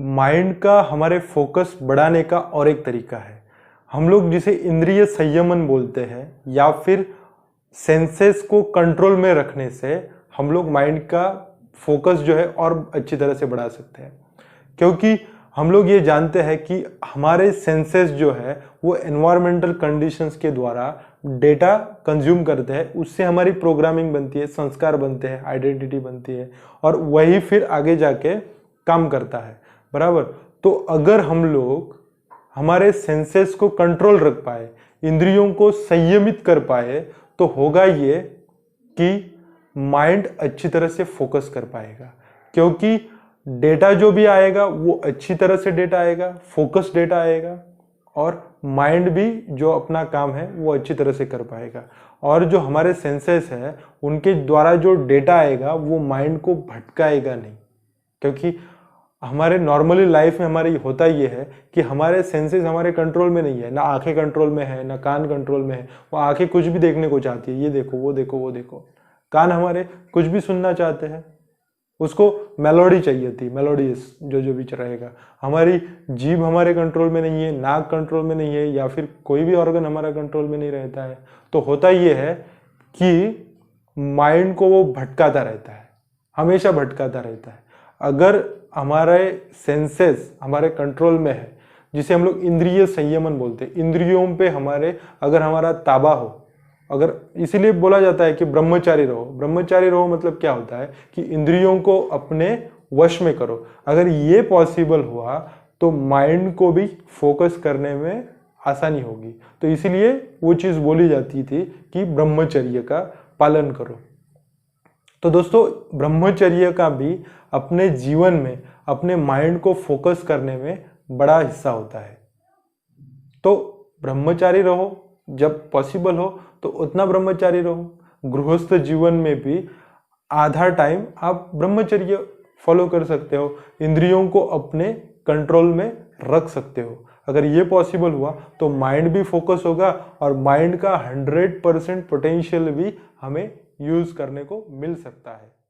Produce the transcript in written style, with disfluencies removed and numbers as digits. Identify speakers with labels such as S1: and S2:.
S1: Mind का हमारे focus बढ़ाने का और एक तरीका है। हम लोग जिसे इंद्रिय संयमन बोलते हैं या फिर सेंसेस को कंट्रोल में रखने से हम लोग माइंड का फोकस जो है और अच्छी तरह से बढ़ा सकते हैं। क्योंकि हम लोग ये जानते हैं कि हमारे सेंसेस जो है वो एनवायरमेंटल कंडीशंस के द्वारा डेटा कंज्यूम करते हैं, उससे हमारी प्रोग्रामिंग बनती है, संस्कार बनते हैं, आइडेंटिटी बनती है और वही फिर आगे जाके काम करता है, बराबर। तो अगर हम लोग हमारे सेंसेस को कंट्रोल रख पाए, इंद्रियों को संयमित कर पाए, तो होगा ये कि माइंड अच्छी तरह से फोकस कर पाएगा। क्योंकि डेटा जो भी आएगा वो अच्छी तरह से डेटा आएगा, फोकस डेटा आएगा और माइंड भी जो अपना काम है वो अच्छी तरह से कर पाएगा। और जो हमारे सेंसेस है उनके द्वारा जो डेटा आएगा वो माइंड को भटकाएगा नहीं। क्योंकि हमारे नॉर्मली लाइफ में हमारे होता ये है कि हमारे सेंसेस हमारे कंट्रोल में नहीं है, ना आंखें कंट्रोल में है, ना कान कंट्रोल में है। वो आंखें कुछ भी देखने को चाहती है, ये देखो वो देखो वो देखो। कान हमारे कुछ भी सुनना चाहते हैं, उसको मेलोडी चाहिए थी, मेलोडियस जो भी रहेगा। हमारी जीभ हमारे कंट्रोल में नहीं है, नाक कंट्रोल में नहीं है या फिर कोई भी ऑर्गन हमारा कंट्रोल में नहीं रहता है। तो होता ये है कि माइंड को वो भटकाता रहता है, हमेशा भटकाता रहता है। अगर हमारे सेंसेस हमारे कंट्रोल में है, जिसे हम लोग इंद्रिय संयमन बोलते हैं, इंद्रियों पे हमारे अगर हमारा ताबा हो, अगर इसीलिए बोला जाता है कि ब्रह्मचारी रहो। ब्रह्मचारी रहो मतलब क्या होता है कि इंद्रियों को अपने वश में करो। अगर ये पॉसिबल हुआ तो माइंड को भी फोकस करने में आसानी होगी। तो इसीलिए वो चीज़ बोली जाती थी कि ब्रह्मचर्य का पालन करो। तो दोस्तों, ब्रह्मचर्य का भी अपने जीवन में अपने माइंड को फोकस करने में बड़ा हिस्सा होता है। तो ब्रह्मचारी रहो, जब पॉसिबल हो तो उतना ब्रह्मचारी रहो। गृहस्थ जीवन में भी आधा टाइम आप ब्रह्मचर्य फॉलो कर सकते हो, इंद्रियों को अपने कंट्रोल में रख सकते हो। अगर ये पॉसिबल हुआ तो माइंड भी फोकस होगा और माइंड का 100% पोटेंशियल भी हमें यूज करने को मिल सकता है।